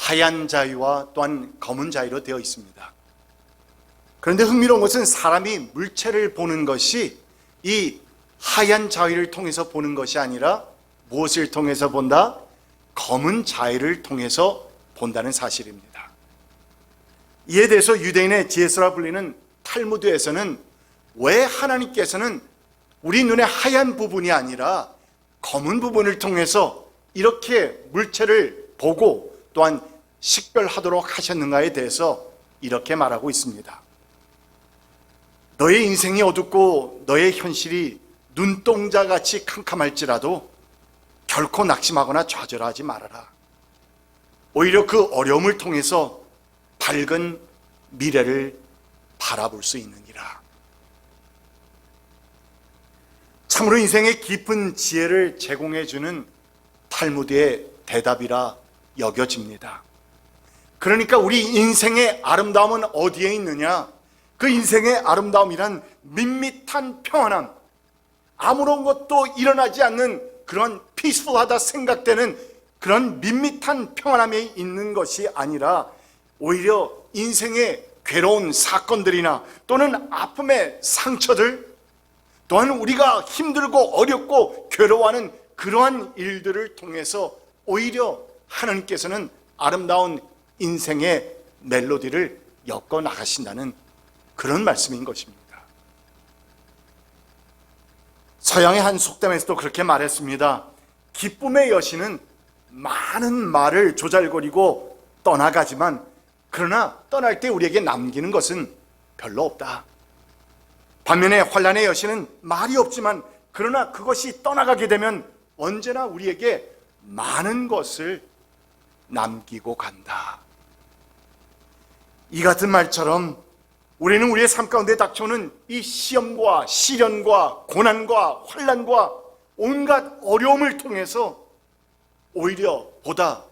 하얀 자위와 또한 검은 자위로 되어 있습니다. 그런데 흥미로운 것은 사람이 물체를 보는 것이 이 하얀 자위를 통해서 보는 것이 아니라 무엇을 통해서 본다? 검은 자위를 통해서 본다는 사실입니다. 이에 대해서 유대인의 지혜서라 불리는 탈무드에서는 왜 하나님께서는 우리 눈의 하얀 부분이 아니라 검은 부분을 통해서 이렇게 물체를 보고 또한 식별하도록 하셨는가에 대해서 이렇게 말하고 있습니다. 너의 인생이 어둡고 너의 현실이 눈동자같이 캄캄할지라도 결코 낙심하거나 좌절하지 말아라. 오히려 그 어려움을 통해서 밝은 미래를 바라볼 수 있느니라. 참으로 인생의 깊은 지혜를 제공해주는 탈무드의 대답이라 여겨집니다. 그러니까 우리 인생의 아름다움은 어디에 있느냐? 그 인생의 아름다움이란 밋밋한 평안함, 아무런 것도 일어나지 않는 그런 피스풀하다 생각되는 그런 밋밋한 평안함에 있는 것이 아니라 오히려 인생의 괴로운 사건들이나 또는 아픔의 상처들, 또한 우리가 힘들고 어렵고 괴로워하는 그러한 일들을 통해서 오히려 하나님께서는 아름다운 인생의 멜로디를 엮어 나가신다는 그런 말씀인 것입니다. 서양의 한 속담에서도 그렇게 말했습니다. 기쁨의 여신은 많은 말을 조잘거리고 떠나가지만 그러나 떠날 때 우리에게 남기는 것은 별로 없다. 반면에 환난의 여신은 말이 없지만 그러나 그것이 떠나가게 되면 언제나 우리에게 많은 것을 남기고 간다. 이 같은 말처럼 우리는 우리의 삶 가운데 닥쳐오는 이 시험과 시련과 고난과 환난과 온갖 어려움을 통해서 오히려 보다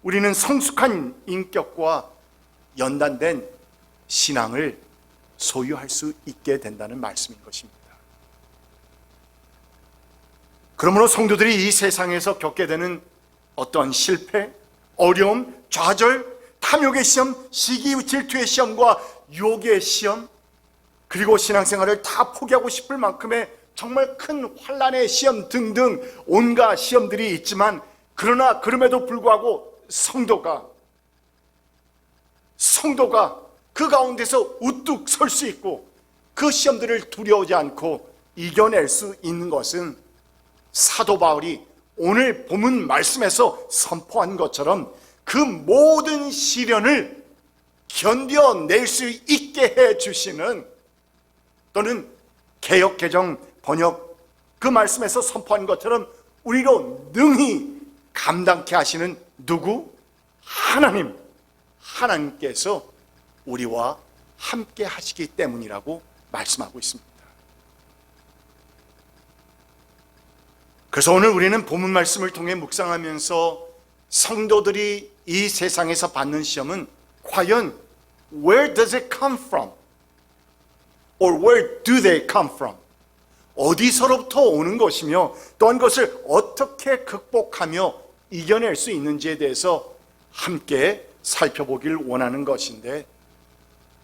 우리는 성숙한 인격과 연단된 신앙을 소유할 수 있게 된다는 말씀인 것입니다. 그러므로 성도들이 이 세상에서 겪게 되는 어떠한 실패, 어려움, 좌절, 탐욕의 시험, 시기 질투의 시험과 유혹의 시험, 그리고 신앙생활을 다 포기하고 싶을 만큼의 정말 큰 환난의 시험 등등 온갖 시험들이 있지만 그러나 그럼에도 불구하고 성도가 그 가운데서 우뚝 설 수 있고 그 시험들을 두려워하지 않고 이겨낼 수 있는 것은 사도 바울이 오늘 본문 말씀에서 선포한 것처럼 그 모든 시련을 견뎌낼 수 있게 해주시는, 또는 개역 개정 번역 그 말씀에서 선포한 것처럼 우리로 능히 감당케 하시는 누구? 하나님께서 우리와 함께 하시기 때문이라고 말씀하고 있습니다. 그래서 오늘 우리는 본문 말씀을 통해 묵상하면서 성도들이 이 세상에서 받는 시험은 과연 where does it come from? or where do they come from? 어디서로부터 오는 것이며 또한 그것을 어떻게 극복하며 이겨낼 수 있는지에 대해서 함께 살펴보길 원하는 것인데,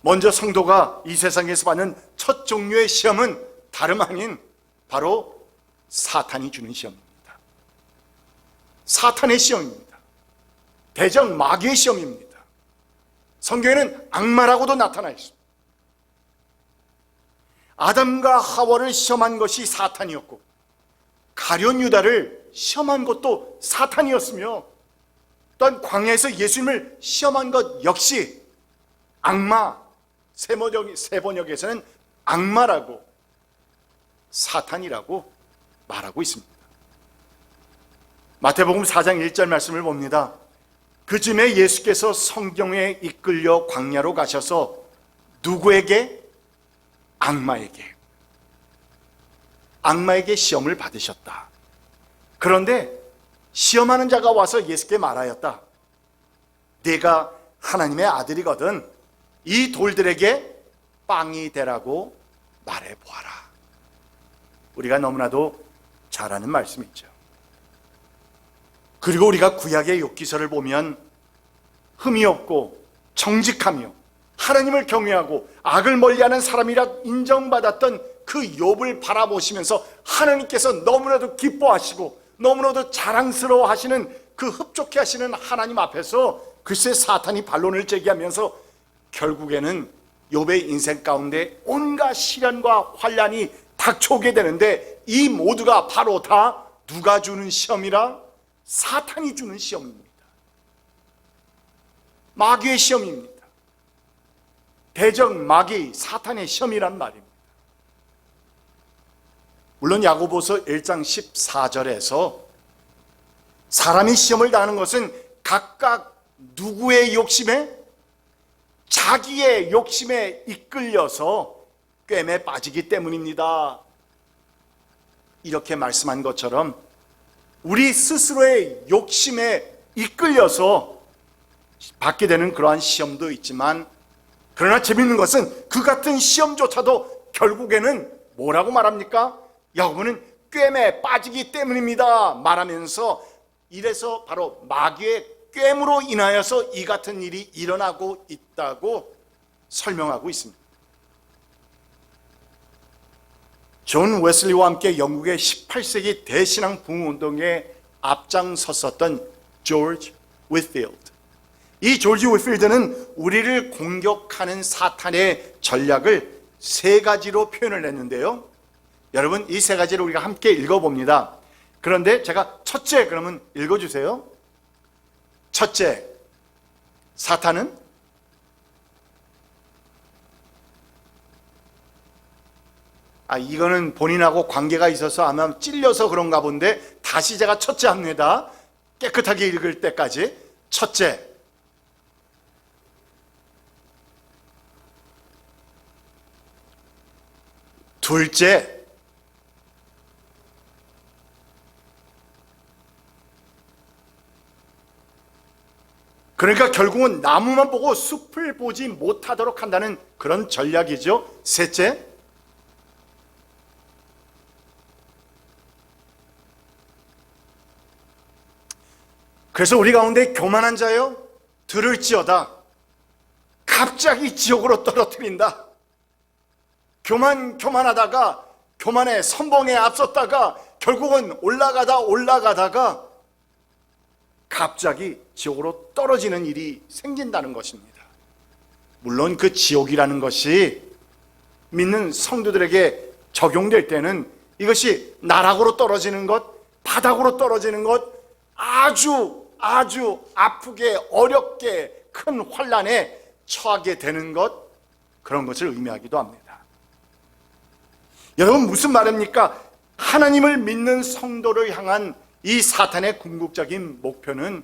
먼저 성도가 이 세상에서 받는 첫 종류의 시험은 다름 아닌 바로 사탄이 주는 시험입니다. 사탄의 시험입니다. 대적 마귀의 시험입니다. 성경에는 악마라고도 나타나 있습니다. 아담과 하와를 시험한 것이 사탄이었고 가룟 유다를 시험한 것도 사탄이었으며 또한 광야에서 예수님을 시험한 것 역시 악마, 세번역에서는 악마라고 사탄이라고 말하고 있습니다. 마태복음 4장 1절 말씀을 봅니다. 그쯤에 예수께서 성경에 이끌려 광야로 가셔서 누구에게? 악마에게 시험을 받으셨다. 그런데 시험하는 자가 와서 예수께 말하였다. 네가 하나님의 아들이거든 이 돌들에게 빵이 되라고 말해보아라. 우리가 너무나도 잘 아는 말씀이죠. 그리고 우리가 구약의 욥기서를 보면 흠이 없고 정직하며 하나님을 경외하고 악을 멀리하는 사람이라 인정받았던 그 욥을 바라보시면서 하나님께서 너무나도 기뻐하시고 너무나도 자랑스러워하시는 그 흡족해 하시는 하나님 앞에서 글쎄 사탄이 반론을 제기하면서 결국에는 욥의 인생 가운데 온갖 시련과 환난이 닥쳐오게 되는데 이 모두가 바로 다 누가 주는 시험이라? 사탄이 주는 시험입니다. 마귀의 시험입니다. 대적 마귀 사탄의 시험이란 말입니다. 물론 야고보서 1장 14절에서 사람이 시험을 당하는 것은 각각 누구의 욕심에? 자기의 욕심에 이끌려서 꿰매 빠지기 때문입니다. 이렇게 말씀한 것처럼 우리 스스로의 욕심에 이끌려서 받게 되는 그러한 시험도 있지만, 그러나 재밌는 것은 그 같은 시험조차도 결국에는 뭐라고 말합니까? 야고보는 꿰매 빠지기 때문입니다 말하면서, 이래서 바로 마귀의 꿰므로 인하여서 이 같은 일이 일어나고 있다고 설명하고 있습니다. 존 웨슬리와 함께 영국의 18세기 대신앙 부흥운동에 앞장섰었던 조지 위필드, 이 조지 위필드는 우리를 공격하는 사탄의 전략을 세 가지로 표현을 했는데요, 여러분 이 세 가지를 우리가 함께 읽어봅니다. 그런데 제가 첫째 그러면 읽어주세요. 첫째, 사탄은 이거는 본인하고 관계가 있어서 아마 찔려서 그런가 본데 다시 제가 첫째 합니다. 깨끗하게 읽을 때까지. 첫째, 둘째, 그러니까 결국은 나무만 보고 숲을 보지 못하도록 한다는 그런 전략이죠. 셋째, 그래서 우리 가운데 교만한 자요, 들을지어다 갑자기 지옥으로 떨어뜨린다. 교만하다가 교만의 선봉에 앞섰다가 결국은 올라가다가 갑자기 지옥으로 떨어지는 일이 생긴다는 것입니다. 물론 그 지옥이라는 것이 믿는 성도들에게 적용될 때는 이것이 나락으로 떨어지는 것, 바닥으로 떨어지는 것, 아주 아프게 어렵게 큰 환난에 처하게 되는 것, 그런 것을 의미하기도 합니다. 여러분 무슨 말입니까? 하나님을 믿는 성도를 향한 이 사탄의 궁극적인 목표는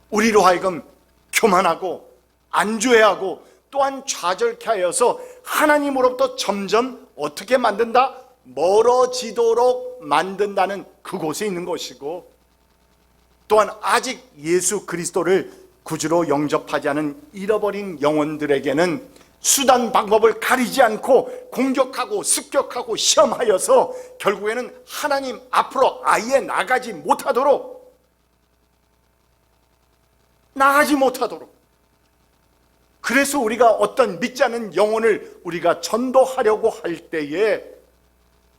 우리로 하여금 교만하고 안주해하고 또한 좌절케 하여서 하나님으로부터 점점 어떻게 만든다? 멀어지도록 만든다는 그곳에 있는 것이고, 또한 아직 예수 그리스도를 구주로 영접하지 않은 잃어버린 영혼들에게는 수단 방법을 가리지 않고 공격하고 습격하고 시험하여서 결국에는 하나님 앞으로 아예 나가지 못하도록 그래서 우리가 어떤 믿지 않는 영혼을 우리가 전도하려고 할 때에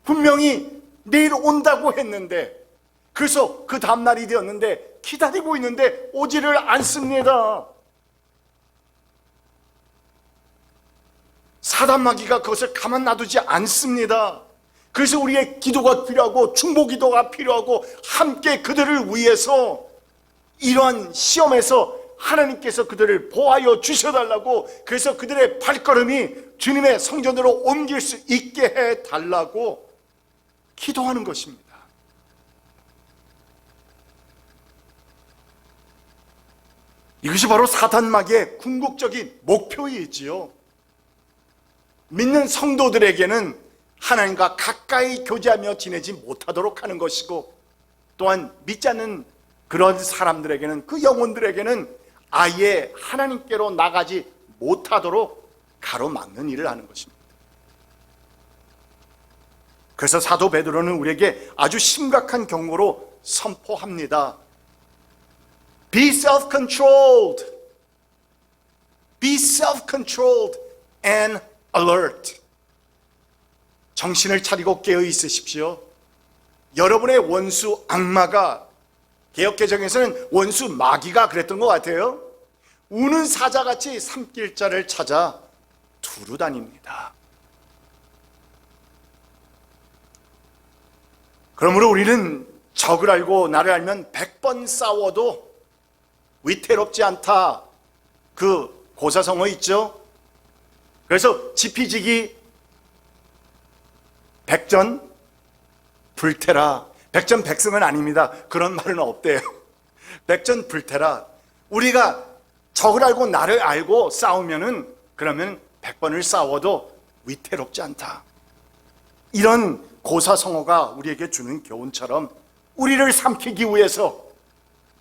분명히 내일 온다고 했는데, 그래서 그 다음날이 되었는데 기다리고 있는데 오지를 않습니다. 사단마귀가 그것을 가만 놔두지 않습니다. 그래서 우리의 기도가 필요하고 중보기도가 필요하고 함께 그들을 위해서 이러한 시험에서 하나님께서 그들을 보호하여 주셔달라고, 그래서 그들의 발걸음이 주님의 성전으로 옮길 수 있게 해달라고 기도하는 것입니다. 이것이 바로 사단마귀의 궁극적인 목표이지요. 믿는 성도들에게는 하나님과 가까이 교제하며 지내지 못하도록 하는 것이고, 또한 믿지 않는 그런 사람들에게는, 그 영혼들에게는 아예 하나님께로 나가지 못하도록 가로막는 일을 하는 것입니다. 그래서 사도 베드로는 우리에게 아주 심각한 경고로 선포합니다. Be self-controlled. Be self-controlled and alert. 정신을 차리고 깨어 있으십시오. 여러분의 원수 악마가, 개역개정에서는 원수 마귀가 그랬던 것 같아요. 우는 사자같이 삼킬자를 찾아 두루 다닙니다. 그러므로 우리는 적을 알고 나를 알면 100번 싸워도 위태롭지 않다. 그 고사성어 있죠? 그래서 지피지기 백전 불태라. 백전백승은 아닙니다. 그런 말은 없대요. 백전불태라. 우리가 적을 알고 나를 알고 싸우면은 그러면 100번을 싸워도 위태롭지 않다. 이런 고사성어가 우리에게 주는 교훈처럼 우리를 삼키기 위해서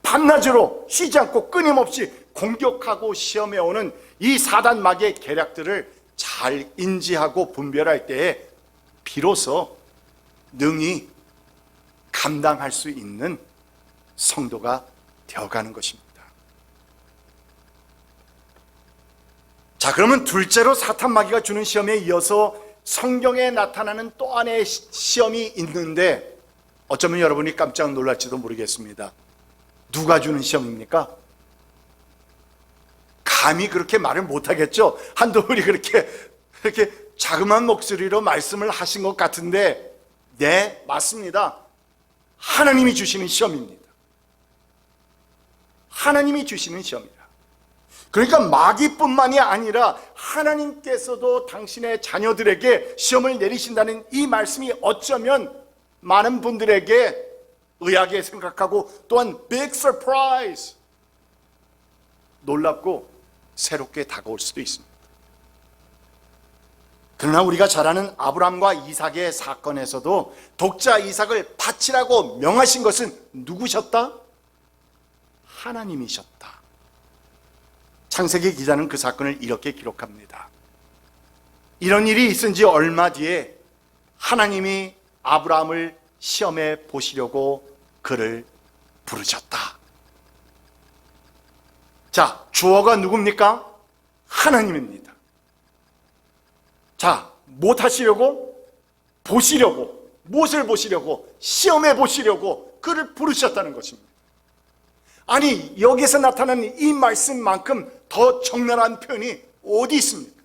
밤낮으로 쉬지 않고 끊임없이 공격하고 시험해오는 이 사단 마귀의 계략들을 잘 인지하고 분별할 때에 비로소 능히 감당할 수 있는 성도가 되어가는 것입니다. 자, 그러면 둘째로 사탄 마귀가 주는 시험에 이어서 성경에 나타나는 또 하나의 시험이 있는데 어쩌면 여러분이 깜짝 놀랄지도 모르겠습니다. 누가 주는 시험입니까? 감히 그렇게 말을 못하겠죠? 한동훈이 그렇게 자그마한 목소리로 말씀을 하신 것 같은데, 네, 맞습니다. 하나님이 주시는 시험입니다. 하나님이 주시는 시험이다. 그러니까 마귀뿐만이 아니라 하나님께서도 당신의 자녀들에게 시험을 내리신다는 이 말씀이 어쩌면 많은 분들에게 의아하게 생각하고 또한 big surprise, 놀랍고 새롭게 다가올 수도 있습니다. 그러나 우리가 잘 아는 아브라함과 이삭의 사건에서도 독자 이삭을 바치라고 명하신 것은 누구셨다? 하나님이셨다. 창세기 기자는 그 사건을 이렇게 기록합니다. 이런 일이 있은 지 얼마 뒤에 하나님이 아브라함을 시험해 보시려고 그를 부르셨다. 자, 주어가 누굽니까? 하나님입니다. 자, 뭐 하시려고? 보시려고. 무엇을 보시려고? 시험해 보시려고 그를 부르셨다는 것입니다. 아니, 여기서 나타나는 이 말씀만큼 더 적나라한 표현이 어디 있습니까?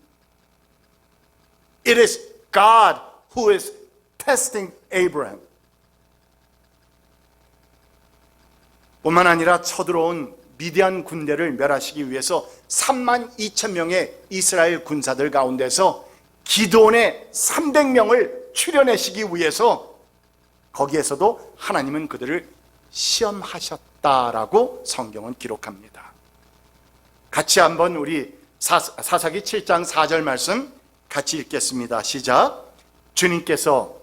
It is God who is testing Abraham. 뿐만 아니라 쳐들어온 미디안 군대를 멸하시기 위해서 32,000명의 이스라엘 군사들 가운데서 기드온의 300명을 추려내시기 위해서 거기에서도 하나님은 그들을 시험하셨다라고 성경은 기록합니다. 같이 한번 우리 사사기 7장 4절 말씀 같이 읽겠습니다. 시작. 주님께서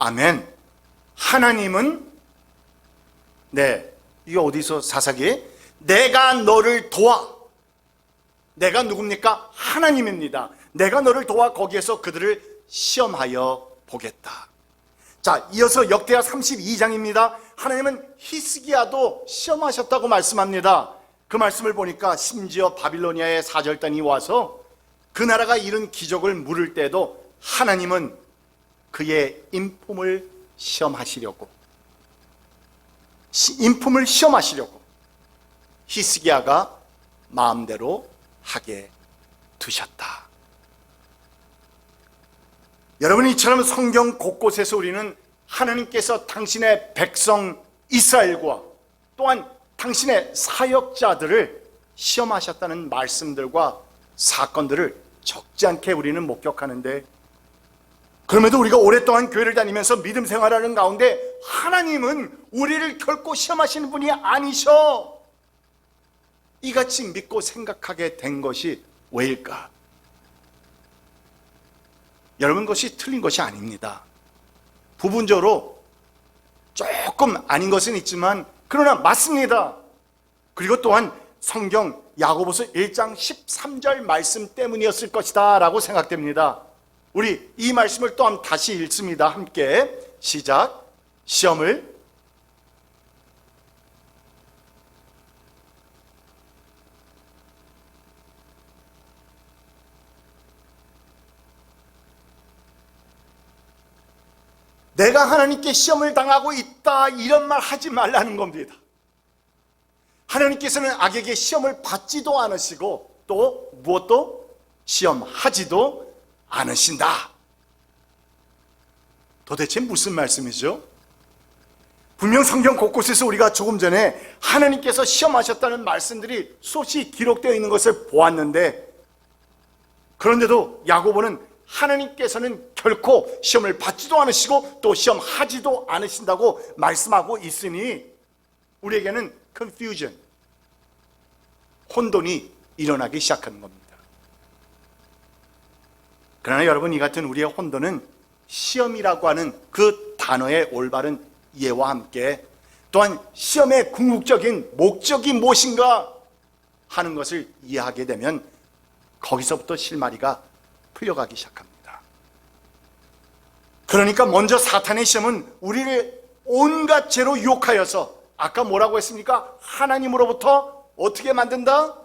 아멘. 하나님은, 네, 이게 어디서 사사기? 내가 너를 도와. 내가 누굽니까? 하나님입니다. 내가 너를 도와 거기에서 그들을 시험하여 보겠다. 자, 이어서 역대하 32장입니다. 하나님은 히스기야도 시험하셨다고 말씀합니다. 그 말씀을 보니까 심지어 바빌로니아의 사절단이 와서 그 나라가 이룬 기적을 물을 때도 하나님은 그의 인품을 시험하시려고 히스기야가 마음대로 하게 두셨다. 여러분, 이처럼 성경 곳곳에서 우리는 하나님께서 당신의 백성 이스라엘과 또한 당신의 사역자들을 시험하셨다는 말씀들과 사건들을 적지 않게 우리는 목격하는데, 그럼에도 우리가 오랫동안 교회를 다니면서 믿음 생활하는 가운데 하나님은 우리를 결코 시험하시는 분이 아니셔, 이같이 믿고 생각하게 된 것이 왜일까? 여러분, 그것이 틀린 것이 아닙니다. 부분적으로 조금 아닌 것은 있지만 그러나 맞습니다. 그리고 또한 성경 야고보서 1장 13절 말씀 때문이었을 것이다 라고 생각됩니다. 우리 이 말씀을 또 한번 다시 읽습니다. 함께 시작. 시험을 내가 하나님께 시험을 당하고 있다, 이런 말 하지 말라는 겁니다. 하나님께서는 악에게 시험을 받지도 않으시고 또 무엇도 시험하지도 않으신다. 도대체 무슨 말씀이죠? 분명 성경 곳곳에서 우리가 조금 전에 하나님께서 시험하셨다는 말씀들이 수없이 기록되어 있는 것을 보았는데, 그런데도 야고보는 하나님께서는 결코 시험을 받지도 않으시고 또 시험하지도 않으신다고 말씀하고 있으니 우리에게는 confusion, 혼돈이 일어나기 시작하는 겁니다. 그러나 여러분, 이 같은 우리의 혼돈은 시험이라고 하는 그 단어의 올바른 이해와 함께 또한 시험의 궁극적인 목적이 무엇인가 하는 것을 이해하게 되면 거기서부터 실마리가 풀려가기 시작합니다. 그러니까 먼저 사탄의 시험은 우리를 온갖 죄로 유혹하여서, 아까 뭐라고 했습니까? 하나님으로부터 어떻게 만든다?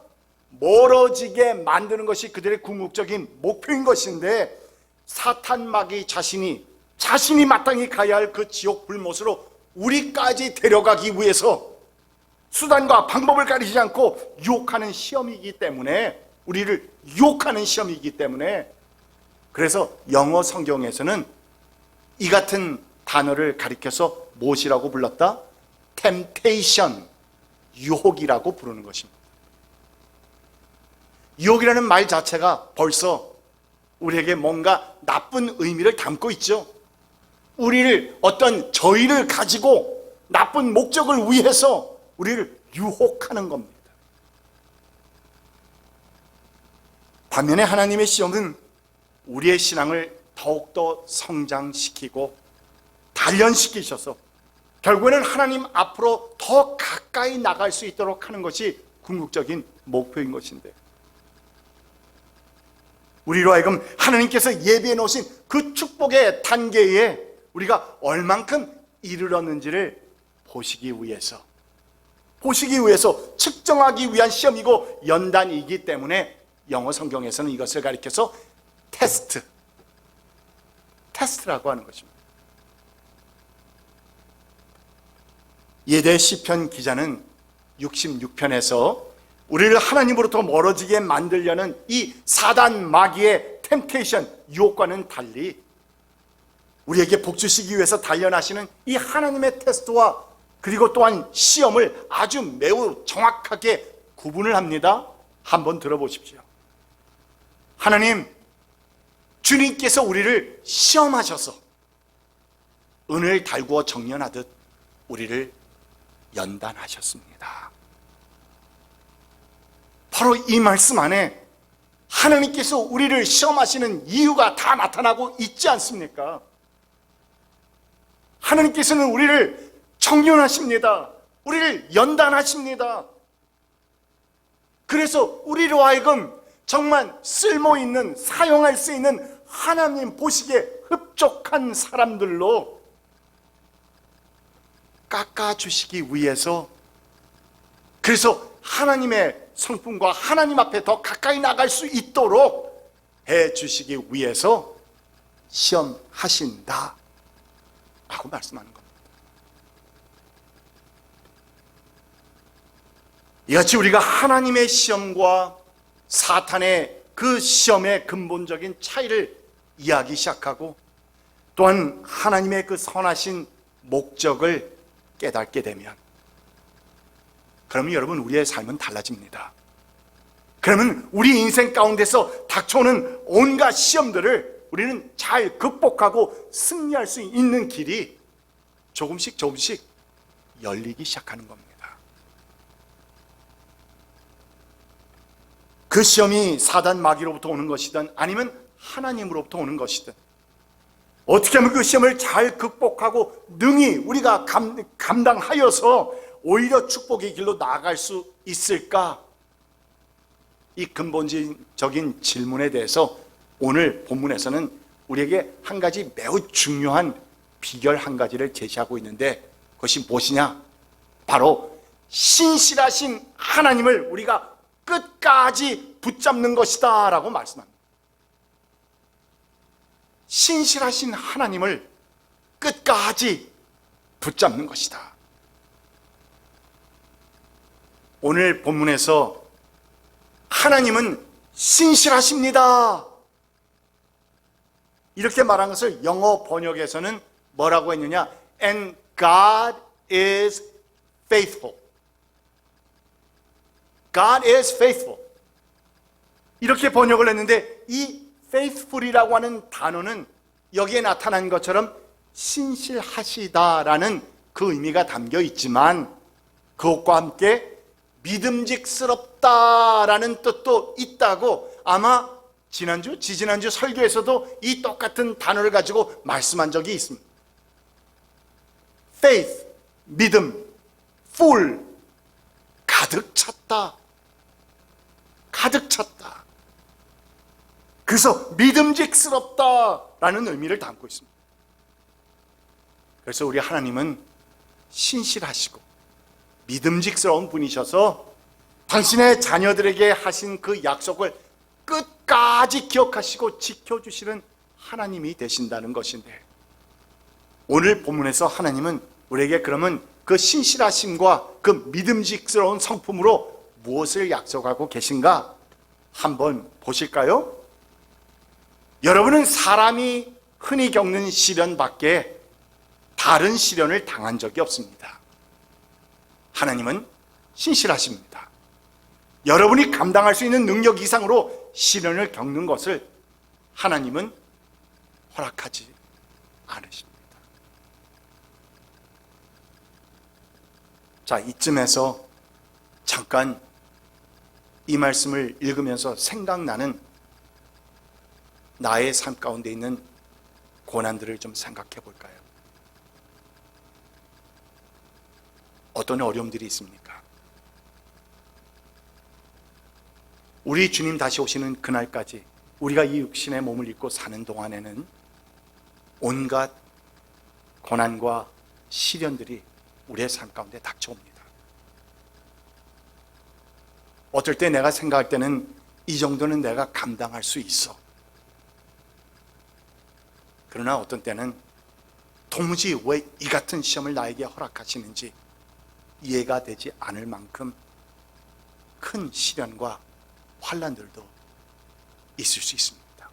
멀어지게 만드는 것이 그들의 궁극적인 목표인 것인데, 사탄 마귀 자신이 마땅히 가야 할 그 지옥 불못으로 우리까지 데려가기 위해서 수단과 방법을 가리지 않고 유혹하는 시험이기 때문에, 우리를 유혹하는 시험이기 때문에, 그래서 영어 성경에서는 이 같은 단어를 가리켜서 무엇이라고 불렀다? temptation, 유혹이라고 부르는 것입니다. 유혹이라는 말 자체가 벌써 우리에게 뭔가 나쁜 의미를 담고 있죠. 우리를 어떤 저희를 가지고 나쁜 목적을 위해서 우리를 유혹하는 겁니다. 반면에 하나님의 시험은 우리의 신앙을 더욱더 성장시키고 단련시키셔서 결국에는 하나님 앞으로 더 가까이 나갈 수 있도록 하는 것이 궁극적인 목표인 것인데, 우리로 하여금 하나님께서 예비해 놓으신 그 축복의 단계에 우리가 얼만큼 이르렀는지를 보시기 위해서 측정하기 위한 시험이고 연단이기 때문에 영어 성경에서는 이것을 가리켜서 테스트라고 하는 것입니다. 이에 대해 시편 기자는 66편에서 우리를 하나님으로부터 멀어지게 만들려는 이 사단 마귀의 템테이션, 유혹과는 달리 우리에게 복 주시기 위해서 단련하시는 이 하나님의 테스트와 그리고 또한 시험을 아주 매우 정확하게 구분을 합니다. 한번 들어보십시오. 하나님, 주님께서 우리를 시험하셔서 은을 달구어 정련하듯 우리를 연단하셨습니다. 바로 이 말씀 안에 하나님께서 우리를 시험하시는 이유가 다 나타나고 있지 않습니까? 하나님께서는 우리를 정련하십니다. 우리를 연단하십니다. 그래서 우리로 하여금 정말 쓸모있는, 사용할 수 있는 하나님 보시기에 흡족한 사람들로 깎아주시기 위해서, 그래서 하나님의 성품과 하나님 앞에 더 가까이 나갈 수 있도록 해주시기 위해서 시험하신다 라고 말씀하는 겁니다. 이같이 우리가 하나님의 시험과 사탄의 그 시험의 근본적인 차이를 이해하기 시작하고 또한 하나님의 그 선하신 목적을 깨닫게 되면, 그러면 여러분 우리의 삶은 달라집니다. 그러면 우리 인생 가운데서 닥쳐오는 온갖 시험들을 우리는 잘 극복하고 승리할 수 있는 길이 조금씩 열리기 시작하는 겁니다. 그 시험이 사단 마귀로부터 오는 것이든 아니면 하나님으로부터 오는 것이든 어떻게 하면 그 시험을 잘 극복하고 능히 우리가 감당하여서 오히려 축복의 길로 나아갈 수 있을까? 이 근본적인 질문에 대해서 오늘 본문에서는 우리에게 한 가지 매우 중요한 비결 한 가지를 제시하고 있는데, 그것이 무엇이냐? 바로 신실하신 하나님을 우리가 끝까지 붙잡는 것이다 라고 말씀합니다. 신실하신 하나님을 끝까지 붙잡는 것이다. 오늘 본문에서 하나님은 신실하십니다 이렇게 말한 것을 영어 번역에서는 뭐라고 했느냐? And God is faithful. God is faithful. 이렇게 번역을 했는데, 이 faithful이라고 하는 단어는 여기에 나타난 것처럼 신실하시다라는 그 의미가 담겨 있지만, 그것과 함께 믿음직스럽다라는 뜻도 있다고 아마 지지난주 설교에서도 이 똑같은 단어를 가지고 말씀한 적이 있습니다. faith, 믿음, full, 가득 찼다. 가득 찼다. 그래서 믿음직스럽다라는 의미를 담고 있습니다. 그래서 우리 하나님은 신실하시고 믿음직스러운 분이셔서 당신의 자녀들에게 하신 그 약속을 끝까지 기억하시고 지켜주시는 하나님이 되신다는 것인데, 오늘 본문에서 하나님은 우리에게 그러면 그 신실하심과 그 믿음직스러운 성품으로 무엇을 약속하고 계신가 한번 보실까요? 여러분은 사람이 흔히 겪는 시련 밖에 다른 시련을 당한 적이 없습니다. 하나님은 신실하십니다. 여러분이 감당할 수 있는 능력 이상으로 시련을 겪는 것을 하나님은 허락하지 않으십니다. 자, 이쯤에서 잠깐 이 말씀을 읽으면서 생각나는 나의 삶 가운데 있는 고난들을 좀 생각해 볼까요? 어떤 어려움들이 있습니까? 우리 주님 다시 오시는 그날까지 우리가 이 육신의 몸을 입고 사는 동안에는 온갖 고난과 시련들이 우리의 삶 가운데 닥쳐옵니다. 어떨 때 내가 생각할 때는 이 정도는 내가 감당할 수 있어. 그러나 어떤 때는 도무지 왜 이 같은 시험을 나에게 허락하시는지 이해가 되지 않을 만큼 큰 시련과 환난들도 있을 수 있습니다.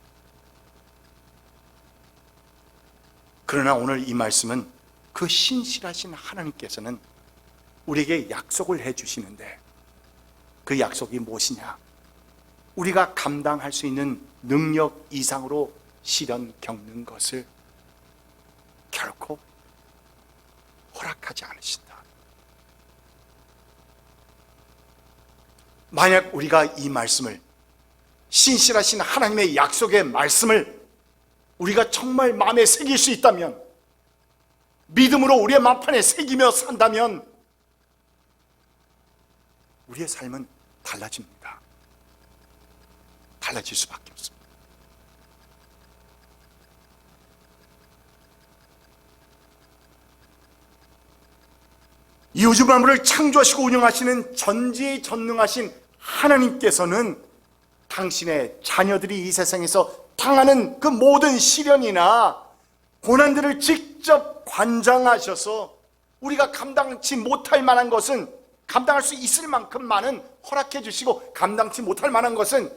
그러나 오늘 이 말씀은 그 신실하신 하나님께서는 우리에게 약속을 해주시는데, 그 약속이 무엇이냐? 우리가 감당할 수 있는 능력 이상으로 시련 겪는 것을 결코 허락하지 않으신다. 만약 우리가 이 말씀을, 신실하신 하나님의 약속의 말씀을 우리가 정말 마음에 새길 수 있다면, 믿음으로 우리의 마음판에 새기며 산다면 우리의 삶은 달라집니다. 달라질 수밖에 없습니다. 이 우주 만물을 창조하시고 운영하시는 전지전능하신 하나님께서는 당신의 자녀들이 이 세상에서 당하는 그 모든 시련이나 고난들을 직접 관장하셔서 우리가 감당치 못할 만한 것은 감당할 수 있을 만큼 많은 허락해 주시고, 감당치 못할 만한 것은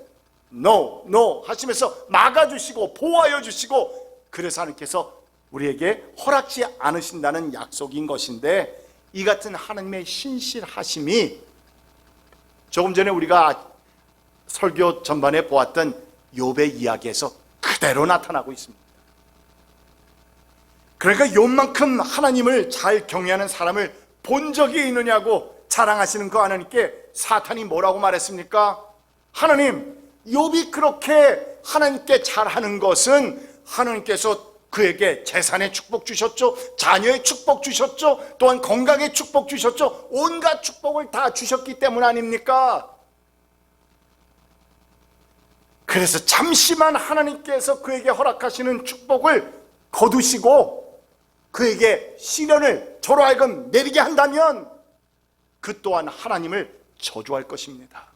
no 하시면서 막아주시고 보호하여 주시고, 그래서 하나님께서 우리에게 허락지 않으신다는 약속인 것인데, 이 같은 하나님의 신실하심이 조금 전에 우리가 설교 전반에 보았던 욥의 이야기에서 그대로 나타나고 있습니다. 그러니까 욥만큼 하나님을 잘 경외하는 사람을 본 적이 있느냐고 자랑하시는 그 하나님께 사탄이 뭐라고 말했습니까? 하나님, 욥이 그렇게 하나님께 잘하는 것은 하나님께서 그에게 재산의 축복 주셨죠, 자녀의 축복 주셨죠, 또한 건강의 축복 주셨죠, 온갖 축복을 다 주셨기 때문 아닙니까? 그래서 잠시만 하나님께서 그에게 허락하시는 축복을 거두시고 그에게 시련을 저로 하여금 내리게 한다면 그 또한 하나님을 저주할 것입니다.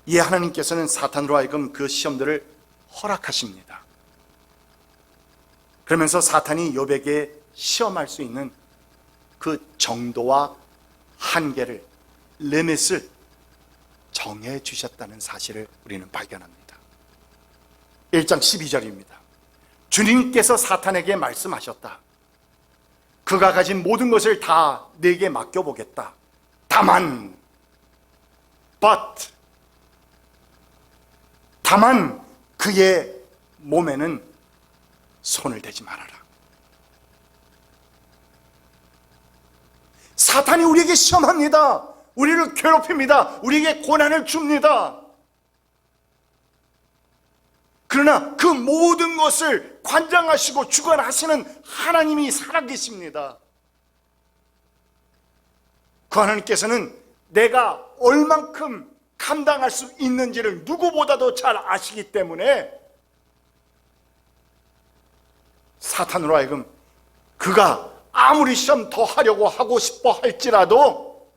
이에 하나님께서는 사탄으로 하여금 그 시험들을 허락하십니다. 그러면서 사탄이 욥에게 시험할 수 있는 그 정도와 한계를, 리밋을 정해 주셨다는 사실을 우리는 발견합니다. 1장 12절입니다. 주님께서 사탄에게 말씀하셨다. 그가 가진 모든 것을 다 내게 맡겨보겠다. 다만 그의 몸에는 손을 대지 말아라. 사탄이 우리에게 시험합니다. 우리를 괴롭힙니다. 우리에게 고난을 줍니다. 그러나 그 모든 것을 관장하시고 주관하시는 하나님이 살아계십니다. 그 하나님께서는 내가 얼만큼 감당할 수 있는지를 누구보다도 잘 아시기 때문에 사탄으로 하여금 그가 아무리 시험 더 하려고 하고 싶어 할지라도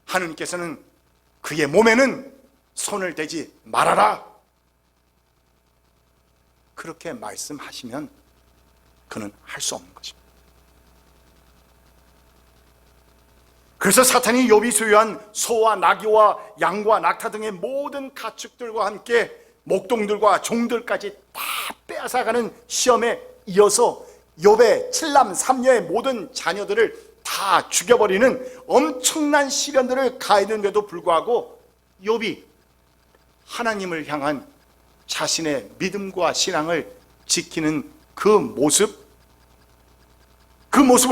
하나님께서는 그의 몸에는 손을 대지 말아라. 그렇게 말씀하시면 그는 할 수 없는 것입니다. 그래서 사탄이 욥이 소유한 소와 나귀와 양과 낙타 등의 모든 가축들과 함께 목동들과 종들까지 다 빼앗아가는 시험에 이어서 욥의 7남 3녀의 모든 자녀들을 다 죽여버리는 엄청난 시련들을 가했는데도 불구하고 욥이 하나님을 향한 자신의 믿음과 신앙을 지키는 그 모습을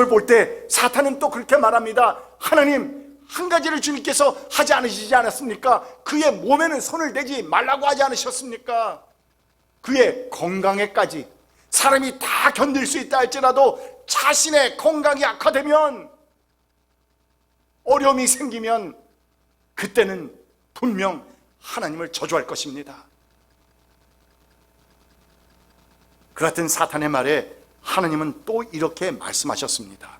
볼 때 사탄은 또 그렇게 말합니다. 하나님, 한 가지를 주님께서 하지 않으시지 않았습니까? 그의 몸에는 손을 대지 말라고 하지 않으셨습니까? 그의 건강에까지, 사람이 다 견딜 수 있다 할지라도 자신의 건강이 악화되면, 어려움이 생기면 그때는 분명 하나님을 저주할 것입니다. 그 같은 사탄의 말에 하나님은 또 이렇게 말씀하셨습니다.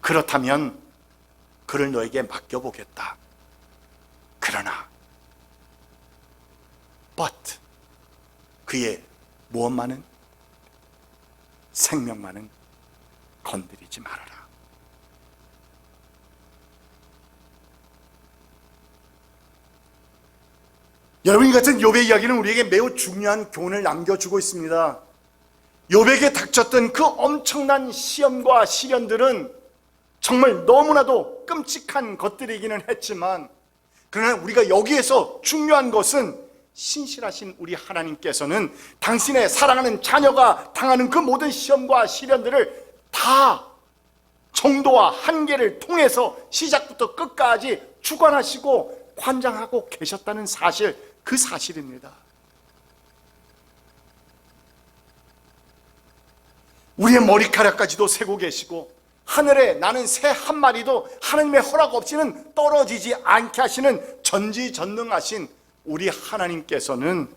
그렇다면 그를 너에게 맡겨보겠다. 그러나 그의 무엇만은, 생명만은 건드리지 말아라. 여러분, 이 같은 욥의 이야기는 우리에게 매우 중요한 교훈을 남겨주고 있습니다. 욥에게 닥쳤던 그 엄청난 시험과 시련들은 정말 너무나도 끔찍한 것들이기는 했지만, 그러나 우리가 여기에서 중요한 것은 신실하신 우리 하나님께서는 당신의 사랑하는 자녀가 당하는 그 모든 시험과 시련들을 다 정도와 한계를 통해서 시작부터 끝까지 주관하시고 관장하고 계셨다는 사실, 그 사실입니다. 우리의 머리카락까지도 세고 계시고 하늘에 나는 새 한 마리도 하나님의 허락 없이는 떨어지지 않게 하시는 전지전능하신 우리 하나님께서는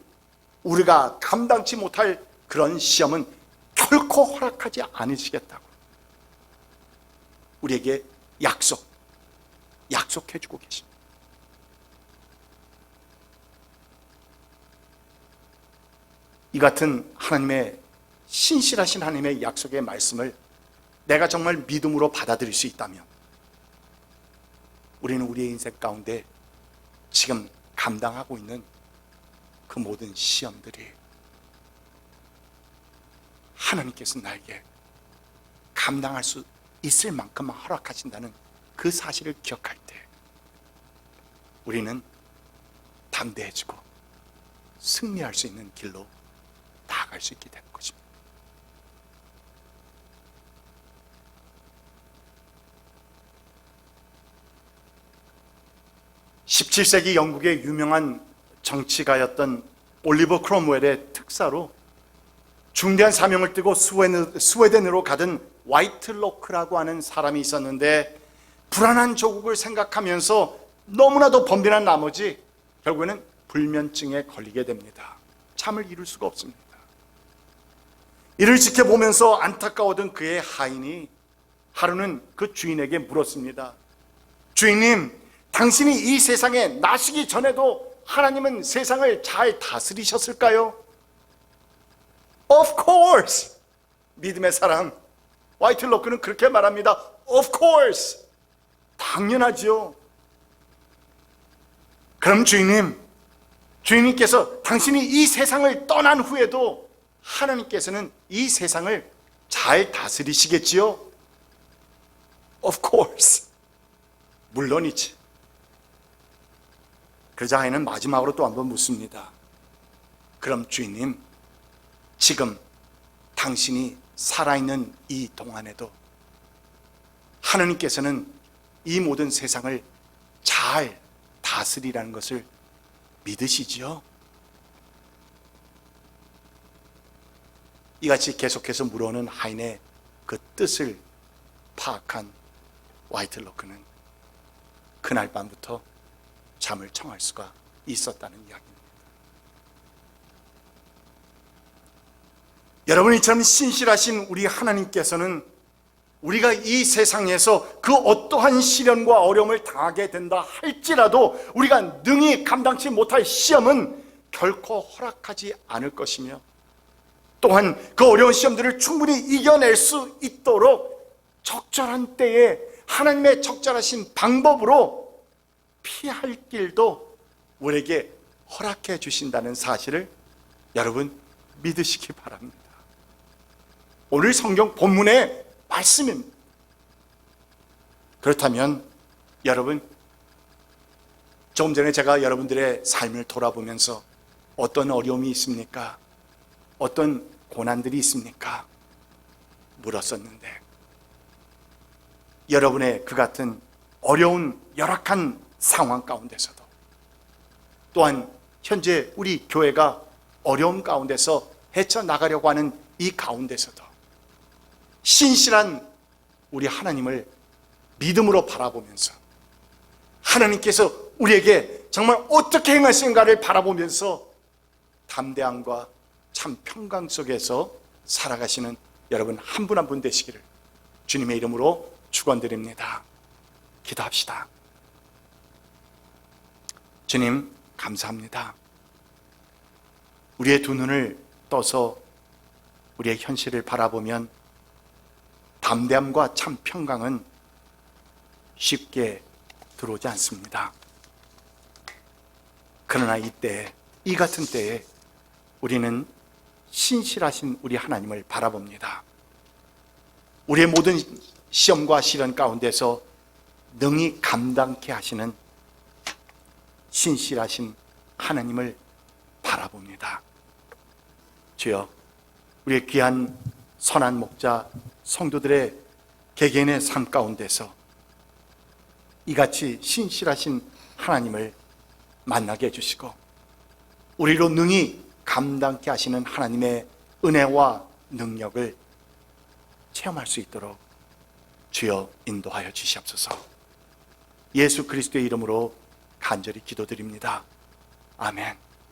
우리가 감당치 못할 그런 시험은 결코 허락하지 않으시겠다고 우리에게 약속해주고 계십니다. 이 같은 하나님의 신실하신 하나님의 약속의 말씀을 내가 정말 믿음으로 받아들일 수 있다면 우리는 우리의 인생 가운데 지금 감당하고 있는 그 모든 시험들이 하나님께서 나에게 감당할 수 있을 만큼만 허락하신다는 그 사실을 기억할 때 우리는 담대해지고 승리할 수 있는 길로 나아갈 수 있게 되는 것입니다. 17세기 영국의 유명한 정치가였던 올리버 크롬웰의 특사로 중대한 사명을 띠고 스웨덴으로 가던 와이틀로크라고 하는 사람이 있었는데, 불안한 조국을 생각하면서 너무나도 번민한 나머지 결국에는 불면증에 걸리게 됩니다. 잠을 이룰 수가 없습니다. 이를 지켜보면서 안타까워던 그의 하인이 하루는 그 주인에게 물었습니다. 주인님, 당신이 이 세상에 나시기 전에도 하나님은 세상을 잘 다스리셨을까요? Of course! 믿음의 사람 화이틀로크는 그렇게 말합니다. Of course! 당연하지요. 그럼 주인님께서 당신이 이 세상을 떠난 후에도 하나님께서는 이 세상을 잘 다스리시겠지요? Of course. 물론이지. 그러자 아이는 마지막으로 또 한번 묻습니다. 그럼 주인님, 지금 당신이 살아있는 이 동안에도 하나님께서는 이 모든 세상을 잘 다스리라는 것을 믿으시지요? 이같이 계속해서 물어오는 하인의 그 뜻을 파악한 화이틀로크는 그날 밤부터 잠을 청할 수가 있었다는 이야기입니다. 여러분, 이처럼 신실하신 우리 하나님께서는 우리가 이 세상에서 그 어떠한 시련과 어려움을 당하게 된다 할지라도 우리가 능히 감당치 못할 시험은 결코 허락하지 않을 것이며, 또한 그 어려운 시험들을 충분히 이겨낼 수 있도록 적절한 때에 하나님의 적절하신 방법으로 피할 길도 우리에게 허락해 주신다는 사실을 여러분 믿으시기 바랍니다. 오늘 성경 본문의 말씀입니다. 그렇다면 여러분, 조금 전에 제가 여러분들의 삶을 돌아보면서 어떤 어려움이 있습니까? 어떤 고난들이 있습니까? 물었었는데, 여러분의 그 같은 어려운 열악한 상황 가운데서도, 또한 현재 우리 교회가 어려움 가운데서 헤쳐나가려고 하는 이 가운데서도 신실한 우리 하나님을 믿음으로 바라보면서, 하나님께서 우리에게 정말 어떻게 행하시는가를 바라보면서 담대함과 참 평강 속에서 살아가시는 여러분 한 분 한 분 되시기를 주님의 이름으로 축원드립니다. 기도합시다. 주님, 감사합니다. 우리의 두 눈을 떠서 우리의 현실을 바라보면 담대함과 참 평강은 쉽게 들어오지 않습니다. 그러나 이때, 이 같은 때에 우리는 신실하신 우리 하나님을 바라봅니다. 우리의 모든 시험과 시련 가운데서 능히 감당케 하시는 신실하신 하나님을 바라봅니다. 주여, 우리의 귀한 선한 목자 성도들의 개개인의 삶 가운데서 이같이 신실하신 하나님을 만나게 해주시고 우리로 능히 감당케 하시는 하나님의 은혜와 능력을 체험할 수 있도록 주여 인도하여 주시옵소서. 예수 그리스도의 이름으로 간절히 기도드립니다. 아멘.